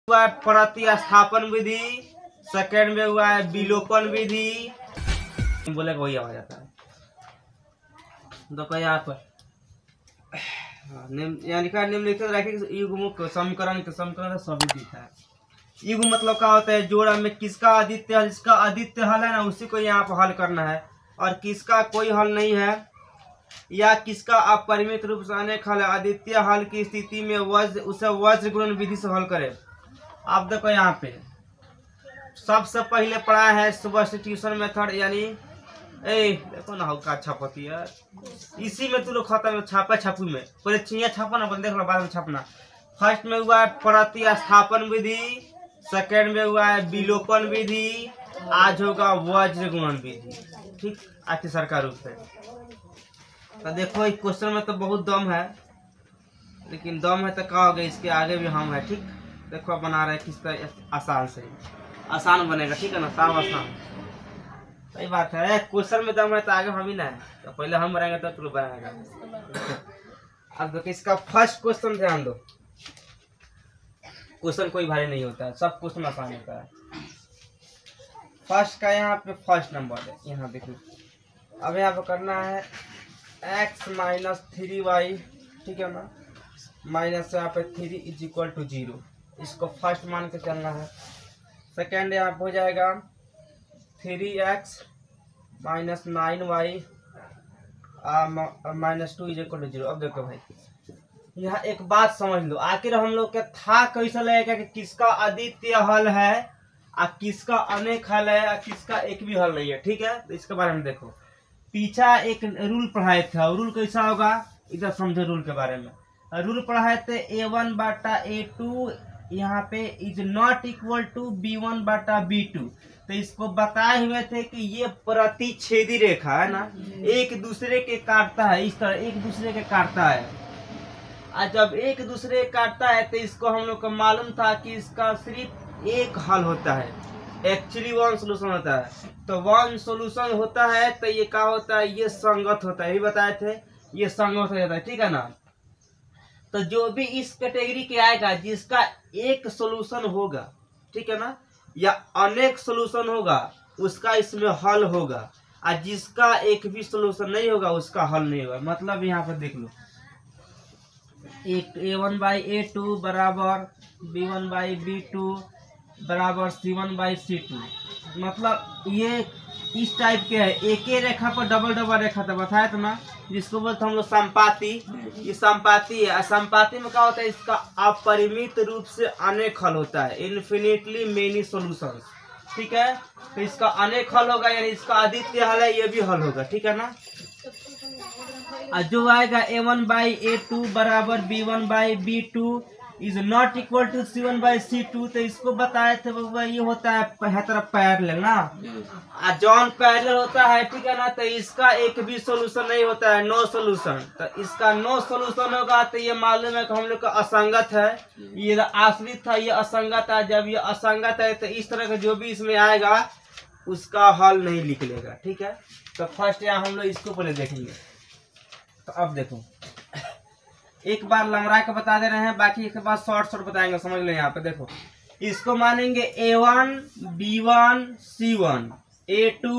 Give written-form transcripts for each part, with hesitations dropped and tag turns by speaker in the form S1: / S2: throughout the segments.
S1: हुआ है प्रतिस्थापन विधि, सेकंड में हुआ है विलोपन विधि। बोले वही आवाज आता है। देखो यहाँ पर निम्नलिखित रैखिक युग्मों समीकरण के समीकरण सभी दिखा है। युग्म मतलब क्या होता है? जोड़ा में किसका आदित्य, जिसका आदित्य हल है ना उसी को यहाँ पर हल करना है, और किसका कोई हल नहीं है या किसका अपरिमित रूप से अनेक हल है। आदित्य हल की स्थिति में वज्र उसे वज्र गुणन विधि से हल करें। आप देखो यहाँ पे सबसे पहले पढ़ा है सब्स्टिट्यूशन मेथड, यानी देखो ना का छापती है इसी में तू लोग खत्म छापा छापू में पहले चिड़िया छापा ना देख लो बाद में छापना। फर्स्ट में हुआ है प्रतिस्थापन विधि, सेकंड में हुआ है विलोपन विधि, आज होगा वज्र गुणन विधि। ठीक, आज सरकार रूप से। तो देखो इस क्वेश्चन में तो बहुत दम है, लेकिन दम है तो क्या होगा, इसके आगे भी हम है। ठीक, देखो बना रहे किस तरह आसान से आसान बनेगा। ठीक है ना, साफ आसान सही बात है। क्वेश्चन में दम है तो आगे हम ही ना है, तो पहले हम बनाएंगे तो तुम बनाएगा। अब देखो इसका फर्स्ट क्वेश्चन ध्यान दो। क्वेश्चन कोई भारी नहीं होता है, सब क्वेश्चन आसान होता है। फर्स्ट का यहाँ पे फर्स्ट नंबर है, यहाँ देखिए। अब यहाँ पे करना है x माइनस 3y, ठीक है ना, माइनस यहाँ पे 3 इज इक्वल टू 0, इसको फर्स्ट मान के चलना है। सेकेंड यहाँ पे हो जाएगा 3x minus 9y minus 2 is equal to 0। अब देखो भाई यहाँ एक बात समझ लो, आखिर हम लोग के था कैसे लगेगा कि किसका आदित्य हल है और किसका अनेक हल है और किसका एक भी हल नहीं है। ठीक है, तो इसके बारे में देखो। पीछा एक रूल पढ़ाए थे, रूल कैसा होगा इधर समझो। रूल के बारे में रूल पढ़ाए थे a1 बाटा a2 यहाँ पे is not equal to b1 बाटा b2। तो इसको बताए हुए थे कि ये प्रतिच्छेदी रेखा है ना, एक दूसरे के काटता है, इस तरह एक दूसरे के काटता है। और जब एक दूसरे काटता है तो इसको हम लोग को मालूम था कि इसका सिर्फ एक हल होता है, एक्चुअली वन सोल्यूशन होता है। तो वन सोल्यूशन होता है तो ये क्या होता है, ये संगत होता है, ये बताए थे, ये संगत हो जाता है। ठीक है ना, तो जो भी इस कैटेगरी के आएगा जिसका एक सोल्यूशन होगा, ठीक है ना, या अनेक सोल्यूशन होगा, उसका इसमें हल होगा, और जिसका एक भी सोल्यूशन नहीं होगा उसका हल नहीं होगा। मतलब यहाँ पर देख लो, a1 बाई a2 बराबर b1 बाई b2 बराबर c1 बाई c2। मतलब ये इस टाइप के है, एक ही रेखा पर डबल डबल रेखा था, बताया था ना, जिसको बोलते हम लोग संपाति। ये संपाति है। संपाति में क्या होता है, इसका अपरिमित रूप से अनेक हल होता है, इन्फिनिटली मेनी सॉल्यूशंस। ठीक है, तो इसका अनेक हल होगा, यानी इसका आदित्य हल है, ये भी हल होगा। ठीक है ना, जो आएगा a1 बाई a2 बराबर b1 by b2 is not equal to c1 by c2। तो इसको बताए थे बाबा, ये होता है तरफ पैरेलल ना, जॉन पैरेलल होता है। ठीक है ना, तो इसका एक भी सोल्यूशन नहीं होता है, नो सोल्यूशन। तो इसका नो सोल्यूशन होगा तो ये मालूम है कि हम लोग का असंगत है, ये आश्रित था, ये असंगत है। जब ये असंगत है तो इस तरह का जो भी इसमें आएगा उसका हल नहीं निकलेगा। ठीक है, तो फर्स्ट यहाँ हम लोग इसको पहले देखेंगे। तो अब देखो, एक बार लंगड़ा के बता दे रहे हैं, बाकी एक बार शॉर्ट बताएंगे, समझ लो। यहाँ पे देखो, इसको मानेंगे a1 b1 c1 a2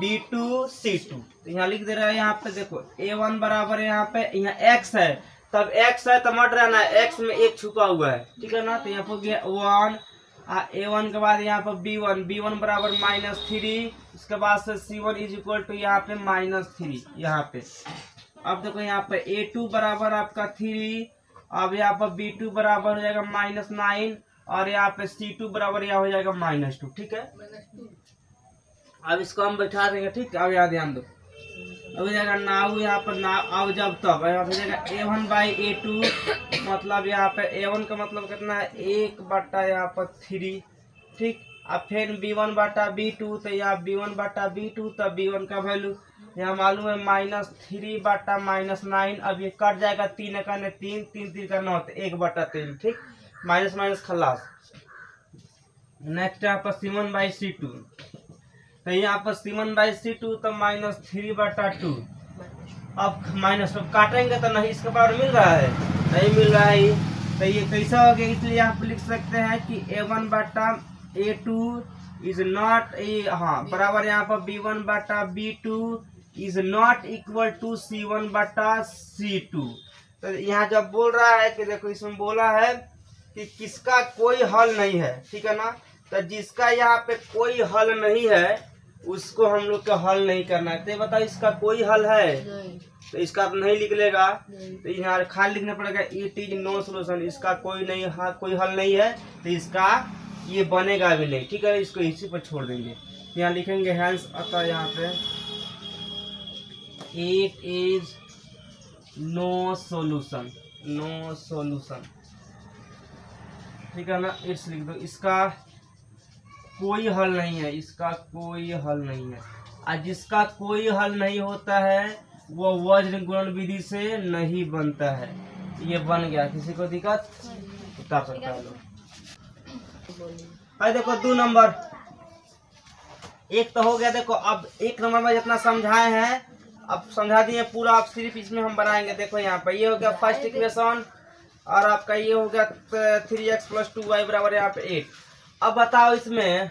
S1: b2 c2। तो यहाँ लिख दे रहा है, यहाँ पे देखो a1 बराबर यहाँ पे यहाँ x है, तब x है तो मत रहना है, x में एक छुपा हुआ है। ठीक है ना, तो यहाँ पर गया 1 a1 के बाद यहाँ पर b1 बराबर -3, उसके बाद से c1 इज इक्वल टू यहाँ पे -3 यहाँ पे। अब देखो यहाँ पे a2 बराबर आपका 3, अब यहाँ पर b2 बराबर हो जाएगा -9, और यहाँ पे c2 बराबर यहाँ हो जाएगा -2। ठीक है, अब इसको हम बैठा देंगे। ठीक है, अब यहाँ ध्यान दो, अब हो जाएगा नाउ, यहाँ पर नाउ अब जब तब यहाँ हो जाएगा a1 बाई a2, मतलब यहाँ पे a1 का मतलब कितना है 1 बटा यहाँ पर 3। ठीक, अब फिर b1 बटा b2, तो यहाँ b1 बटा b2, तब b1 का वैल्यू यहाँ मालूम है -3 बटा -9। अब ये कट जाएगा, 3 का 3, 3 का 9, 1 बटा 3। ठीक, माइनस माइनस खलास। नेक्स्ट यहाँ पर c1 बाई c2, तो यहाँ पर c1 बाई c2 तो -3 बटा 2। अब माइनस काटेंगे तो नहीं इसके बराबर मिल रहा है, नहीं मिल रहा है। तो ये कैसा हो गया, इसलिए आप लिख सकते हैं कि A1 बटा A2 इज नॉट हाँ बराबर यहाँ पर B1 बटा B2 is not equal to C1 बटा C2। तो यहाँ जब बोल रहा है कि देखो इसमें बोला है कि किसका कोई हल नहीं है, ठीक है ना। तो जिसका यहाँ पे कोई हल नहीं है उसको हम लोग का हल नहीं करना है। तो बताओ इसका कोई हल है नहीं। तो इसका आप नहीं लिख लेगा तो यहाँ खाली लिखना पड़ेगा इट इज नो सोल्यूशन। इसका कोई नहीं कोई हल नहीं है तो इसका ये बनेगा भी नहीं, ठीक है। इसको इसी पर छोड़ देंगे, यहाँ लिखेंगे हैंस अतः यहाँ पे it is no solution, no solution, ठीक है ना। इट्स लिख दो, इसका कोई हल नहीं है, इसका कोई हल नहीं है। और जिसका कोई हल नहीं होता है वो वज्र गुणन विधि से नहीं बनता है। ये बन गया, किसी को दिक्कत बता सकता है लोग। देखो 2 नंबर एक तो हो गया। देखो अब 1 नंबर में जितना समझाए हैं अब समझा दिए पूरा, अब सिर्फ इसमें हम बनाएंगे। देखो यहाँ पे ये हो गया फर्स्ट इक्वेशन और आपका ये हो गया 3x + 2y बराबर यहाँ पे 8। अब बताओ इसमें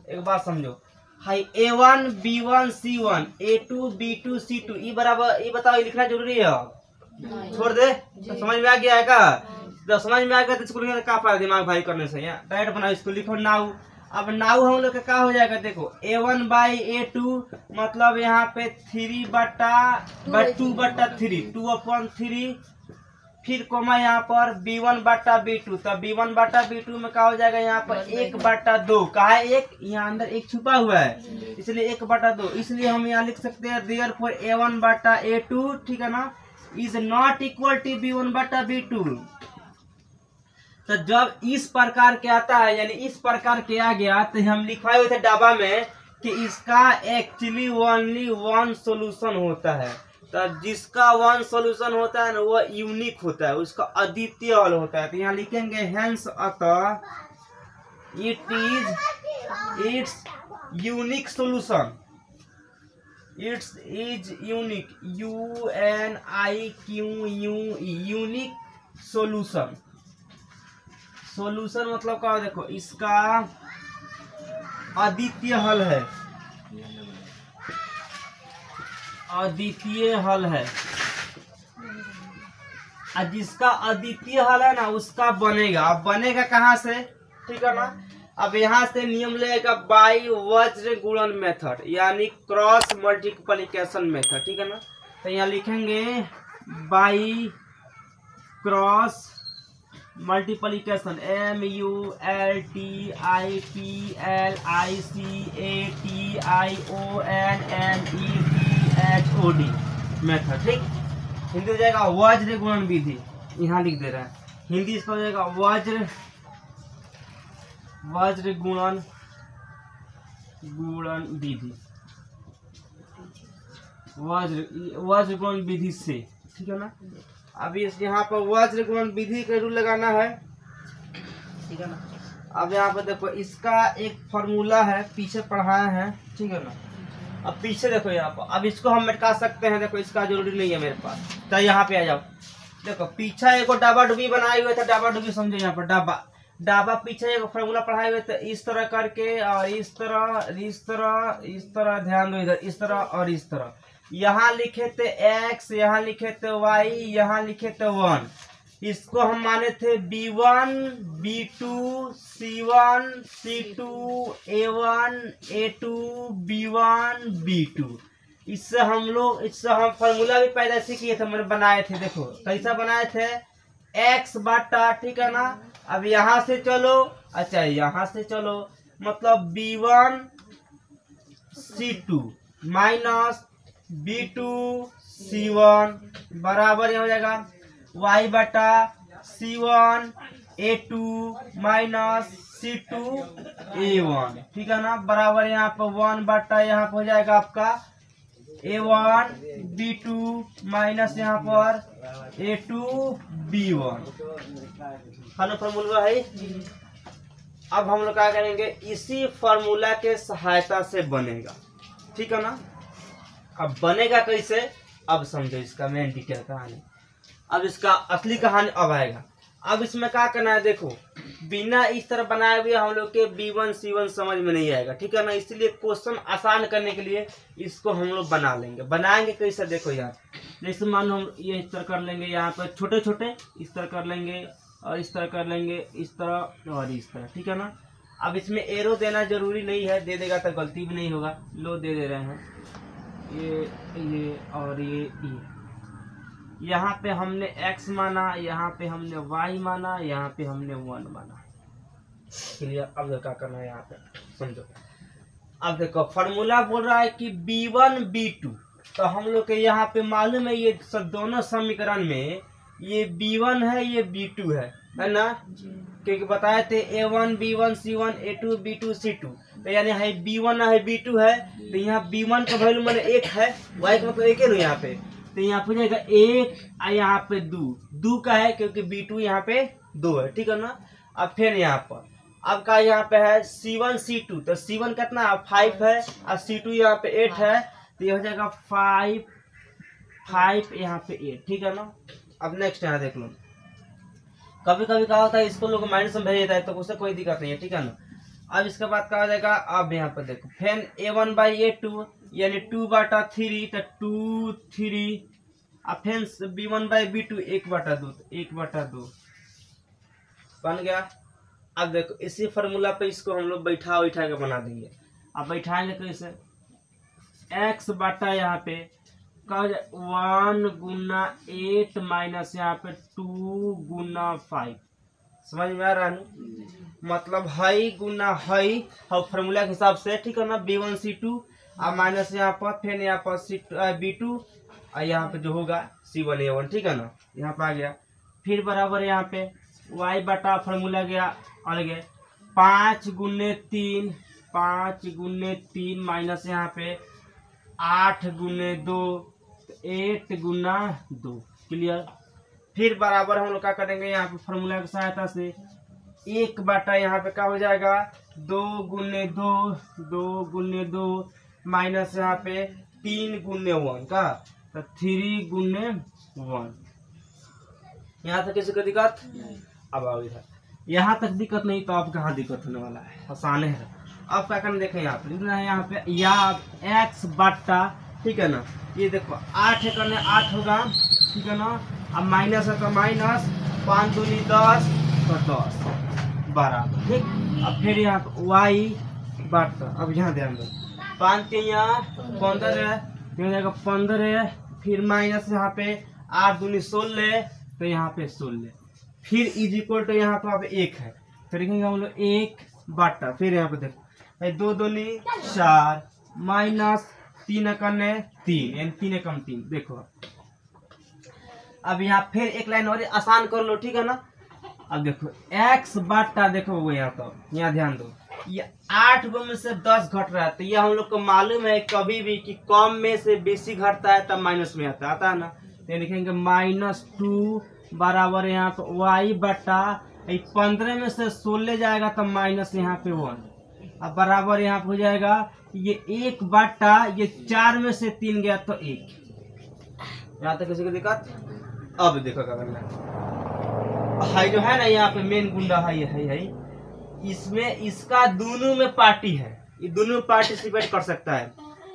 S1: एक बात समझो, high A1 B1 C1 A2 B2 C2 ये बराबर, ये बताओ ये लिखना जरूरी है? छोड़ दे, तो समझ में आ गया है का? जब समझ में आ गया तो इसको लिखने का फायदा दिमाग भाई करने से। यहाँ डायरेक्ट बनाओ, इसको लिखो नाउ। अब नाउ हम लोग का क्या हो जाएगा, देखो A1 बाई A2 मतलब यहाँ पे 3 बटा 2 बटा 3 2/3, फिर कोमा यहाँ पर B1 बटा B2। तो B1 बटा B2 में क्या हो जाएगा यहाँ पर 1 बटा 2। कहा है 1, यहाँ अंदर 1 छुपा हुआ है इसलिए 1 बटा 2। इसलिए हम यहाँ लिख सकते हैं देयरफॉर A1 बटा A2, ठीक है ना, is not equal to B1 बटा B2। तो जब इस प्रकार के आता है यानी इस प्रकार के आ गया तो हम लिखवाए हुए थे डाबा में कि इसका एक्चुअली ओनली 1 सॉल्यूशन होता है। तो जिसका 1 सॉल्यूशन होता है ना वो यूनिक होता है, उसका अद्वितीय हल होता है। तो यहाँ लिखेंगे हेंस अतः it's unique solution, it's is unique UNIQUE unique solution. Solution मतलब क्या, देखो इसका अद्वितीय हल है, अद्वितीय हल है। और जिसका अद्वितीय हल है ना उसका बनेगा। अब बनेगा कहाँ से, ठीक है ना। अब यहाँ से नियम लगेगा बाई वज्र गुणन मेथड यानी क्रॉस मल्टीप्लिकेशन मेथड, ठीक है ना। तो यहाँ लिखेंगे by cross multiplication MULTIPLICATIONMETHOD method, ठीक। हिंदी हो जाएगा वज्र गुणन विधि, यहाँ लिख दे रहा है हिंदी इसका हो जाएगा वज्र गुणन विधि, वज्र गुणन विधि से, ठीक है ना। अभी यहाँ पर वज्र गुणन विधि का रूल लगाना है, ठीक है ना। अब यहाँ पर देखो इसका एक फॉर्मूला है, पीछे पढ़ाया है, ठीक है ना। अब पीछे देखो यहाँ पर, अब इसको हम मिटा सकते हैं। देखो इसका जरूरी नहीं है मेरे पास, तो यहाँ पे आ जाओ। देखो पीछे एक डाबा डुबी बनाए हुए थे, डाबा डुबी समझो यहाँ पर डाबा पीछे एक फॉर्मूला पढ़ाए हुए थे, इस तरह करके और इस तरह ध्यान दो, इधर इस तरह और इस तरह। यहाँ लिखे थे x, यहाँ लिखे थे y, यहाँ लिखे थे 1। इसको हम माने थे B1 B2 C1 C2 A1 A2 B1 B2। इससे हम फॉर्मूला भी पैदा से किए थे, मैंने बनाए थे। देखो कैसा बनाए थे, x बटा, ठीक है ना। अब यहाँ से चलो, अच्छा यहाँ से चलो, मतलब B1 C2 minus B2 C1 बराबर ये हो जाएगा y बटा C1 A2 minus C2 A1, ठीक है ना, बराबर यहाँ पर 1 बटा यहाँ पर हो जाएगा आपका A1 B2 माइनस यहाँ पर A2 B1। हलो फॉर्मूला है। अब हम लोग क्या करेंगे, इसी फॉर्मूला के सहायता से बनेगा, ठीक है ना। अब बनेगा कैसे, अब समझो इसका मेन डिटेल कहानी। अब इसका असली कहानी अब आएगा। अब इसमें क्या करना है, देखो बिना इस तरह बनाए हुए हम लोग के B1 C1 समझ में नहीं आएगा, ठीक है ना। इसलिए क्वेश्चन आसान करने के लिए इसको हम लोग बना लेंगे। बनाएंगे कैसे, देखो यार, जैसे मान लो हम ये इस तरह कर लेंगे, यहाँ पर छोटे छोटे इस तरह कर लेंगे और इस तरह कर लेंगे, इस तरह और इस तरह, ठीक है ना। अब इसमें एरो देना जरूरी नहीं है, दे देगा तो गलती भी नहीं होगा। लो दे दे रहे हैं, ये और ये यहाँ पे हमने x माना, यहाँ पे हमने y माना, यहाँ पे हमने 1 माना। क्लियर। अब देखो क्या करना है, यहाँ पे समझो। अब देखो फॉर्मूला बोल रहा है कि B1 B2, तो हम लोग के यहाँ पे मालूम है ये सब दोनों समीकरण में ये B1 है, ये B2 है ना, क्योंकि बताए थे A1 B1 C1 A2 B2 C2, तो यानी है B1 है B2 है, तो यहाँ B1 का वैल्यू मैंने 1 है, y का मतलब 1 है ना यहाँ पे, तो यहाँ पे जाएगा 1 और यहाँ पे 2 का है क्योंकि B2 यहाँ पे 2 है, ठीक है ना। अब फिर यहाँ पर अब का यहाँ पे है C1 C2, तो C1 कितना 5 है और C2 यहाँ पे 8 है, तो ये हो जाएगा 5 यहाँ पे 8, ठीक है ना। अब नेक्स्ट यहाँ देख लो, कभी कभी क्या होता है इसको लोग माइनस में भेज देता है, तो उससे कोई दिक्कत नहीं है, ठीक है ना। अब इसके बाद क्या हो जाएगा, अब यहाँ पर देखो फिर A1 बाई A2 यानी 2/3, तो 2 3, अब फिर B1 बाई B2 1/2, 1/2 बन गया। अब देखो इसी फार्मूला पे इसको हम लोग बैठा के बना देंगे। अब बैठाएंगे कैसे, x बटा यहाँ पे 1 गुना 8 माइनस यहाँ पे 2 गुना 5, समझ में आ रहा है, मतलब हाई गुना हाई और फार्मूला के हिसाब से, ठीक है ना। B1 C2 और माइनस यहाँ पर फिर यहाँ पर B2 और यहाँ पे जो होगा C1 A1, ठीक है ना। यहाँ पे आ गया, फिर बराबर यहाँ पे y बटा फार्मूला गया अलग है 5 गुने 3 माइनस यहाँ पे 8 गुने 2 8 गुना 2, क्लियर। फिर बराबर हम लोग क्या करेंगे, यहाँ पे फार्मूला की सहायता से 1 बटा यहाँ पे क्या हो जाएगा 2 गुने 2 माइनस यहाँ पे 3 गुने 1 का, तो 3 गुने 1। यहाँ तक किसी को दिक्कत, अब आओ इधर, यहाँ तक दिक्कत नहीं तो अब कहाँ दिक्कत होने वाला है, आसान है। अब क्या करना देखें, यहाँ पे लिखना है यहाँ पे या x बट्टा, ठीक है ना। ये देखो 8 है करने 8 होगा, ठीक है ना। अब माइनस है तो माइनस, 5 दूनी 10 तो 10 बराबर, ठीक। अब फिर यहाँ पे y बट्टा, अब यहाँ ध्यान दो 5 के यहाँ 15 है, हो जाएगा 15, फिर माइनस यहाँ पे 8 दूनी 16, तो यहाँ पे 16, फिर इज इक्वल टू यहाँ पे 1 है, फिर लिखेंगे हम लोग 1 बट्टा, फिर यहाँ पे देखो 2 दूनी 4 माइनस 3 करने 3 यानी 3 कम 3, देखो। अब यहाँ फिर एक लाइन और आसान कर लो, ठीक है ना। अब देखो x बट्टा, देखो वो यहाँ तो यहाँ ध्यान दो, ये 8 गो में से 10 घट रहा है, तो ये हम लोग को मालूम है कभी भी कि कम में से बेसी घटता है तब माइनस में आता है ना। तो लिखेंगे -2 बराबर यहाँ पे y बटा 15 में से 16 जाएगा तब माइनस यहाँ पे 1, अब बराबर यहाँ पे हो जाएगा ये 1 बटा ये 4 में से 3 गया तो 1। यहाँ तक किसी को दिक्कत। अब देखो क्या करना है, जो है ना यहाँ पे मेन गुंडा है, इसमें इसका दोनों में पार्टी है, ये दोनों पार्टिसिपेट कर सकता है,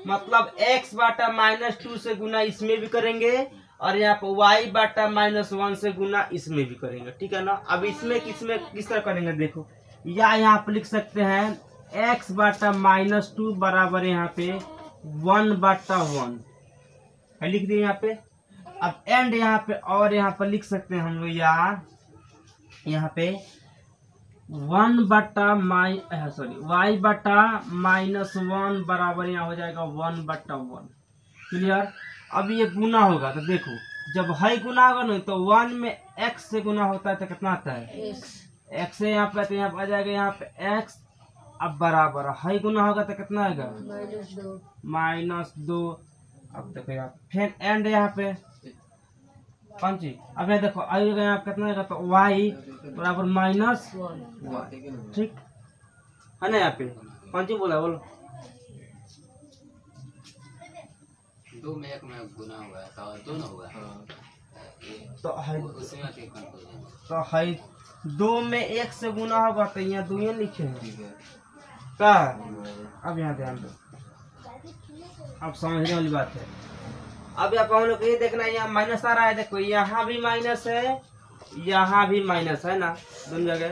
S1: मतलब x बटा -2 से गुना इसमें भी करेंगे और यहाँ पे y बटा -1 से गुना इसमें भी करेंगे, ठीक है ना। अब इसमें किस तरह करेंगे देखो, या यहाँ पे लिख सकते हैं x बटा -2 बराबर यहाँ पे 1/1 लिख दिए यहाँ पे। अब एंड यहाँ पे और यहाँ पर लिख सकते हैं हम लोग यार, यहाँ पे 1 बटा y बटा -1 बराबर यहाँ हो जाएगा 1/1, क्लियर। अब ये गुना होगा तो देखो जब है गुना होगा ना तो 1 में x से गुना होता है तो कितना आता है x से यहाँ पे, तो यहाँ पे आ जाएगा यहाँ पे x, अब बराबर है गुना होगा तो कितना आएगा -2। अब देखो यहाँ फिर एंड यहाँ पे पंची, अब ये देखो आएगा यहाँ कितना आएगा तो y बराबर -1, ठीक है ना। यहाँ पे पंची बोला बोलो
S2: 2 में 1 में गुना हुआ है तो 2 ना हुआ।
S1: तो है 2 में 1 से गुना होगा तो यहाँ 2 ही लिखे हैं का। अब यहाँ ध्यान दो, अब समझने वाली बात है। अब यहाँ हम लोग ये देखना है, यहाँ माइनस आ रहा है, देखो यहाँ भी माइनस है, यहाँ भी माइनस है ना, दोनों जगह।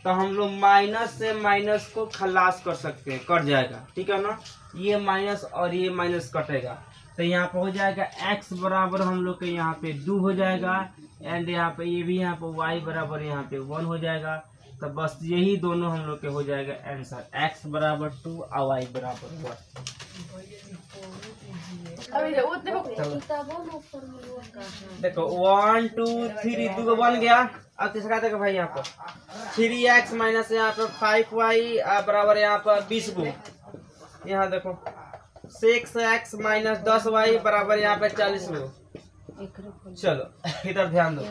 S1: तो हम लोग माइनस से माइनस को खलास कर सकते हैं, कट जाएगा, ठीक है ना। ये माइनस और ये माइनस कटेगा, तो यहाँ पे हो जाएगा x बराबर हम लोग के यहाँ पे 2 हो जाएगा, एंड यहाँ पे ये भी यहाँ पे y बराबर यहाँ पे 1 हो जाएगा। तो बस यही दोनों हम लोग के हो जाएगा आंसर, x बराबर 2 और y बराबर 1। देखो 1 2 3 2 बन गया। अब तीसरा देखो भाई यहाँ पर 3x माइनस यहाँ पर 5y बराबर यहाँ पर 20 को, यहाँ देखो 6x माइनस 10y बराबर यहाँ पे 40 को। चलो इधर ध्यान दो,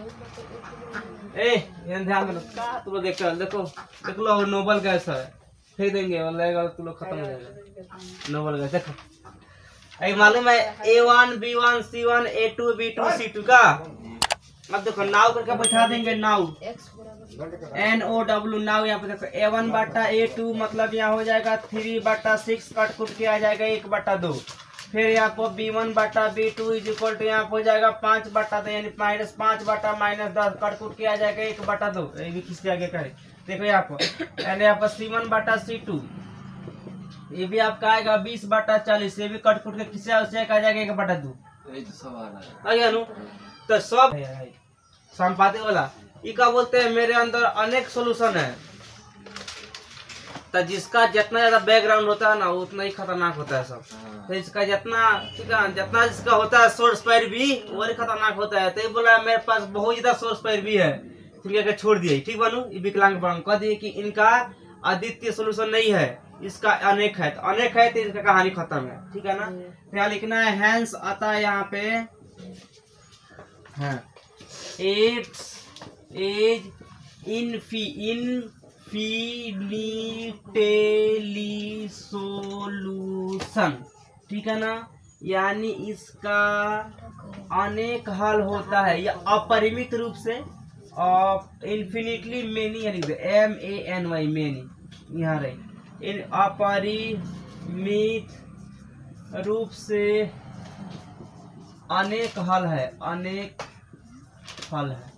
S1: इधर ध्यान दो, तुम लोग देखो देख लो नोबल गैस है, फेंक देंगे लगेगा तुम लोग खत्म हो जाएगा नोबल गैस। देखो मालूम है A1 B1 C1 A2 B2 C2 का। अब देखो नाव करके बैठा देंगे, नाव NOW नाव। यहाँ पे देखो A1 बटा A2 मतलब यहाँ हो जाएगा 3 बटा 6 कट कुट के आ जाएगा 1 बटा 2। फिर यहाँ पर B1 बटा B2 इज इक्वल टू यहाँ हो जाएगा 5 बटा 2 यानी -5 बटा -10 कट कुट के आ जाएगा 1 बटा 2। ये भी किसके आगे करे देखो यहाँ पर, एंड यहाँ पर C1 बटा C2 ये भी आपका आएगा 20 बटा 40, ये भी कट कुट के किससे आ जाएगा 1 बटा 2। तो सब संपादक वाला ये क्या बोलते हैं, मेरे अंदर अनेक सोल्यूशन है। तो जिसका जितना ज्यादा बैकग्राउंड होता है ना उतना ही खतरनाक होता है सब। तो इसका जितना ठीक है, जितना जिसका होता है सोर्स पैर भी वही खतरनाक होता है। तो ये बोला मेरे पास बहुत ज्यादा सोर्स पैर भी है, ठीक है छोड़ दिए, ठीक बनू ये विकलांग बन कह दिए कि इनका अद्वितीय सोल्यूशन नहीं है, इसका अनेक है। तो अनेक है तो इसका कहानी खत्म है, ठीक है ना। तो यहाँ लिखना है हैंस आता है यहाँ पे हाँ इट्स इज इनफिनिटेली सोल्यूशन, ठीक है ना। यानी इसका अनेक हल होता है या अपरिमित रूप से, इन्फिनिटली मेनी यानी MANY मेनी यहाँ रही, इन अपरिमित रूप से अनेक हल है, अनेक हल है,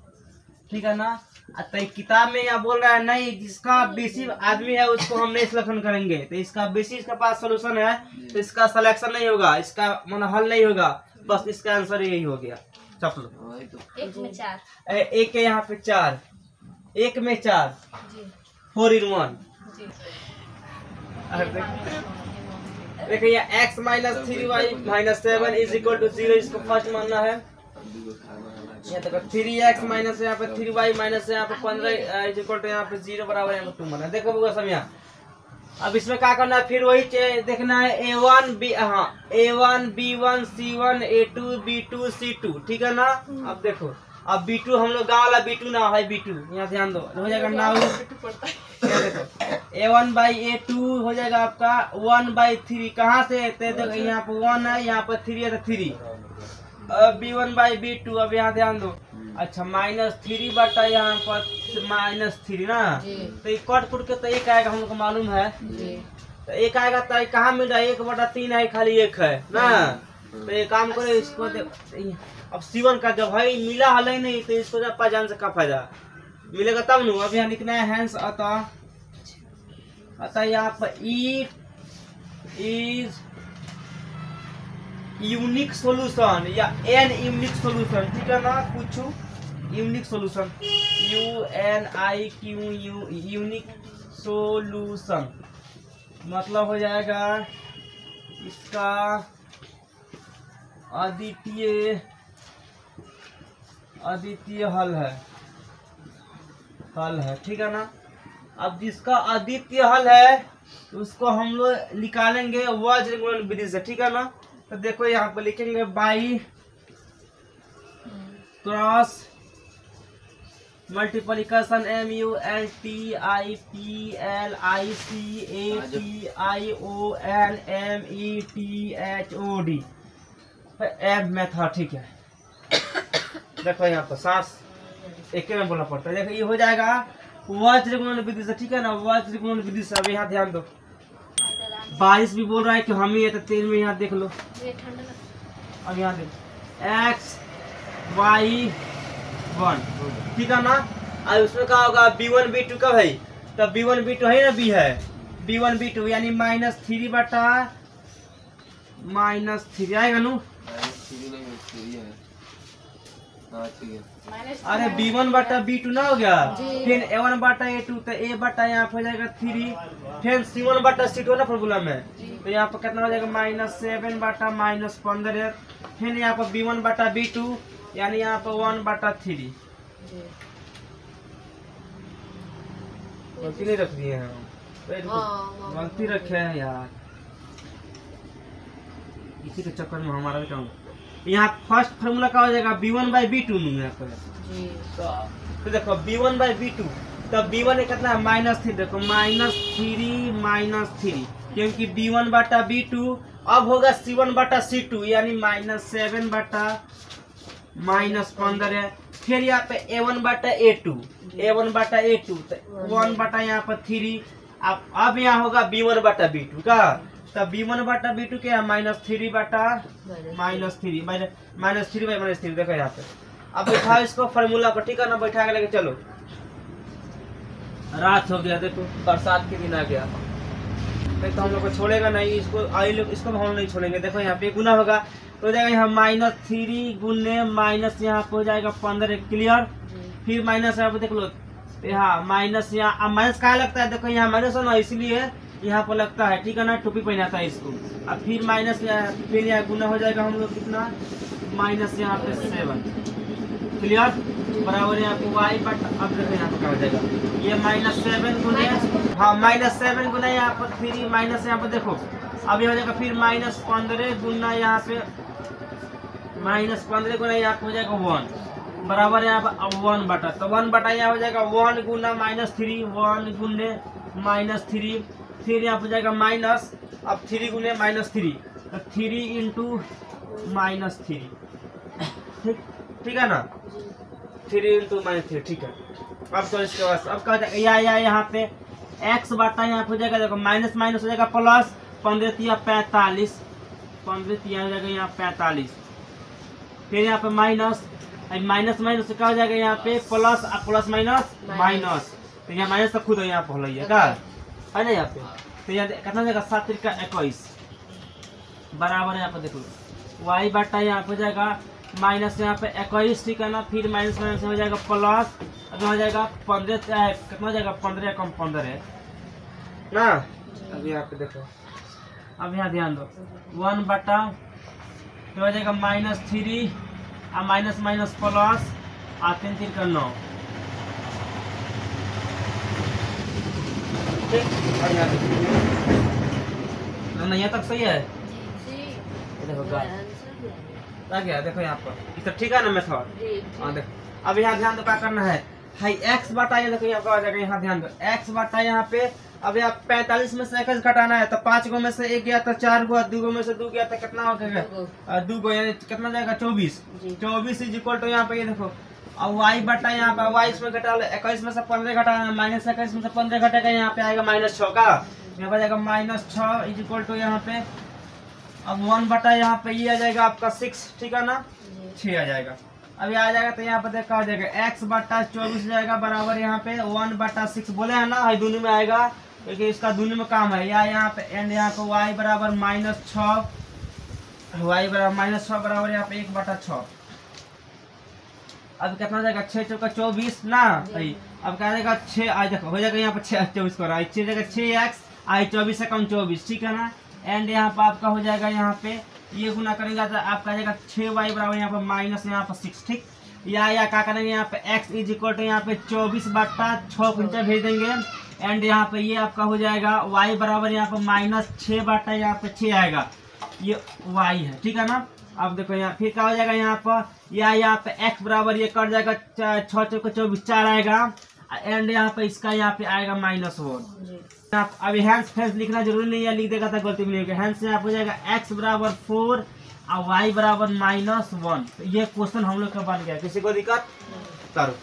S1: ठीक है ना। तो किताब में यहाँ बोल रहा है नहीं जिसका बेसिक आदमी है उसको हम नहीं सिलेक्शन करेंगे, तो इसका बेसिक इसके पास सोल्यूशन है तो इसका सिलेक्शन नहीं होगा, इसका मतलब हल नहीं होगा, बस इसका आंसर यही हो गया। चलो 1 में 4 एक के यहाँ पे 4 1 में 4 4 in 1। देखिए ये x minus 3y minus 7 is equal to 0, इसको फर्स्ट मानना है। यहाँ तक 3x माइनस यहाँ पे 3y माइनस यहाँ पे 15 इज इक्वल टू यहाँ पे 0 बराबर यहाँ पे 2 मानना है। देखो होगा सब यहाँ। अब इसमें क्या करना है, फिर वही देखना है A1 B1 C1 A2 B2 C2, ठीक है ना। अब देखो अब B2 हम लोग गाँव वाला B2 ना है, B2 यहाँ ध्यान दो हो जाएगा ना। देखो A1 बाई A2 हो जाएगा आपका 1/3, कहाँ से देखो यहाँ पे 1 है यहाँ पर 3 है तो 3, B1 बाई B2। अब यहाँ ध्यान दो, अच्छा -3 बटा यहाँ पर -3 ना, तो ये कट कुट के तो एक आएगा हम लोग को मालूम है, तो एक आएगा तो कहाँ मिल रहा है 1/3 है, खाली 1 है ना। तो ये काम करे इसको अब C1 का जब है मिला हल ही नहीं तो इसको जब पहचान से का फायदा मिलेगा तब न। अब यहाँ लिखना है हैंस अतः यहाँ पर इट इज यूनिक सॉल्यूशन या एन यूनिक सॉल्यूशन, ठीक है ना। कुछ unique solution UNIQ unique solution मतलब हो जाएगा इसका अद्वितीय हल है, ठीक है ना। अब जिसका अद्वितीय हल है उसको हम लोग निकालेंगे वज्र विधि से, ठीक है ना। तो देखो यहाँ पर लिखेंगे by cross multiplication MULTIPLICATIONMETHOD M method, ठीक है। देखो यहाँ पर सांस एक में बोलना पड़ता है। देखो ये हो जाएगा वह त्रिकोण विधि से, ठीक है ना, वह त्रिकोण विधि से। अब यहाँ ध्यान दो, बारिश भी बोल रहा है कि हम ही है, तो 3 में यहाँ देख लो। अब यहाँ देखो x y 1, ठीक है ना। अब उसमें क्या होगा b1 b2 का भाई, तब b1 b2 है ना, b है b1 b2 यानी -3 बटा -3 आएगा नू। अरे b1 बटा b2 ना हो गया, फिर a1 बटा a2, तो a बटा यहाँ हो जाएगा 3, फिर c1 बटा c2 ना फॉर्मूला में, तो यहाँ पर कितना हो जाएगा -7 बटा -15, फिर यहाँ पर b1 बटा b2 यानी यहाँ पर 1 बटा 3। गलती नहीं रख दिए हैं, गलती रखे हैं यार, इसी के चक्कर में हमारा भी काम। यहाँ फर्स्ट फार्मूला क्या हो जाएगा b1 बाई b2 यहाँ पर, तो देखो b1 बाई b2, तब b1 कितना है -3, देखो -3 क्योंकि b1 बटा b2 अब होगा c1 बटा c2 यानी -7 बटा -15, फिर यहाँ पे a1 बटा a2 तो 1 बटा यहाँ पर 3। अब यहाँ होगा b1 बटा b2 का, तब b1 बटा b2 क्या है -3 बटा -3 -3 देखो यहाँ पे। अब बैठा इसको फार्मूला को, ठीक है ना, बैठा के लेके चलो। रात हो गया, देखो बरसात के दिन आ गया, तो हम लोग को छोड़ेगा नहीं इसको, आई लोग इसको हम नहीं छोड़ेंगे। देखो यहाँ पे गुना होगा तो हो जाएगा यहाँ -3 गुने माइनस यहाँ पे हो जाएगा 15, क्लियर। फिर माइनस यहाँ पे देख लो, यहाँ माइनस, यहाँ माइनस कहाँ लगता है, देखो यहाँ माइनस है ना, इसलिए यहाँ पर लगता है, ठीक है ना, टोपी पहनाता है इसको। अब फिर माइनस, फिर यहाँ गुना हो जाएगा हम लोग कितना माइनस यहाँ पे 7, क्लियर, बराबर यहाँ पे y बटा, अब देखो यहाँ पे क्या हो जाएगा ये -7 गुने, हाँ -7 गुना यहाँ पर 3 माइनस यहाँ पे देखो, अब ये हो जाएगा फिर -15 गुना यहाँ पे -15 गुना यहाँ पे हो जाएगा 1, बराबर यहाँ पे 1 बटा, तो 1 बटा यहाँ हो जाएगा 1 गुना -3, 1 गुने -3, फिर यहाँ पे जाएगा माइनस, अब 3 गुने -3 तो 3 इंटू -3, ठीक है ना, 3 इंटू -3, ठीक है। अब तो इसके बाद अब क्या हो जाएगा या यहाँ पे x बटा यहाँ पे हो जाएगा, देखो माइनस माइनस हो जाएगा प्लस, 15 तिया 45, 15 तिया हो जाएगा यहाँ 45, फिर यहाँ पे माइनस, माइनस माइनस क्या हो जाएगा यहाँ पे प्लस, प्लस माइनस माइनस, तो यहाँ माइनस तो खुद यहाँ पे हो है ना यहाँ पे, तो यहाँ कितना हो जाएगा 7 का 21, बराबर यहाँ पे देखो y बटा यहाँ पे हो जाएगा माइनस यहाँ पे 21, ठीक है ना, फिर माइनस माइनस हो जाएगा प्लस, अब हो जाएगा 15, कितना हो जाएगा 15 कम 15 है ना। अब यहाँ पे देखो, अब यहाँ ध्यान दो 1 बटा तो हो जाएगा -3 और माइनस माइनस प्लस, 3 3 का 9, यहाँ तक सही है, देखो गया, देखो यहाँ पर तो ठीक है ना मेथड। हाँ देखो अब यहाँ ध्यान दो क्या करना है, हाई x बटा, ये देखो यहाँ पर आ जाएगा, यहाँ ध्यान दो x बटा यहाँ पे, अब यहाँ 45 में से 21 घटाना है, तो 5 गो में से 1 गया तो 4 गो, 2 गो में से 2 गया तो कितना हो गया 2 गो, यानी कितना जाएगा 24 इज इक्वल टू यहाँ पे, ये देखो अब y बटा यहाँ पे y इसमें घटा लो, 21 में से 15 घटाना, -21 में से 15 घटेगा, यहाँ पे आएगा -6 का, यहाँ पर जाएगा -6 इज इक्वल टू यहाँ पे, अब 1 बटा यहाँ पे ये आ जाएगा आपका 6, ठीक है ना, 6 आ जाएगा। अब ये आ जाएगा तो यहाँ पे देखा आ जाएगा x बटा 24 जाएगा, बराबर यहाँ पे 1 बटा 6 बोले है ना, दोनों में आएगा क्योंकि इसका दोनों में काम है, या यहाँ पे एंड यहाँ पे y बराबर -6, y बराबर -6 बराबर यहाँ पे 1 बटा 6। अब कितना जाएगा 6 चौका 24 ना, अब क्या जाएगा 6, आज देखो हो जाएगा यहाँ पे 6 24 कर 6 जगह 6x, आई 24 से कम 24, ठीक है ना, एंड यहाँ पे आपका हो जाएगा यहाँ पे ये गुना करेगा तो आपका आ जाएगा 6y बराबर यहाँ पे माइनस यहाँ पे 6, ठीक, या क्या करेंगे यहाँ पे x इज इक्वल टू यहाँ पे 24 बटा 6 को नीचे भेज देंगे, एंड यहाँ पे ये आपका हो जाएगा y बराबर यहाँ पे -6 बटा यहाँ पे 6 आएगा, ये y है, ठीक है ना। अब देखो यहाँ फिर क्या हो जाएगा यहाँ पर, या यहाँ पे x बराबर ये कट जाएगा 6 चौका 24 4 आएगा, एंड यहाँ पे इसका यहाँ पे आएगा -1। अभी हैंस फैंस लिखना जरूरी नहीं है, लिख देगा तो गलती मिलेगी। हैंस यहाँ हो जाएगा x बराबर 4 और y बराबर -1। तो ये क्वेश्चन हम लोग का बन गया। किसी को दिक्कत करो।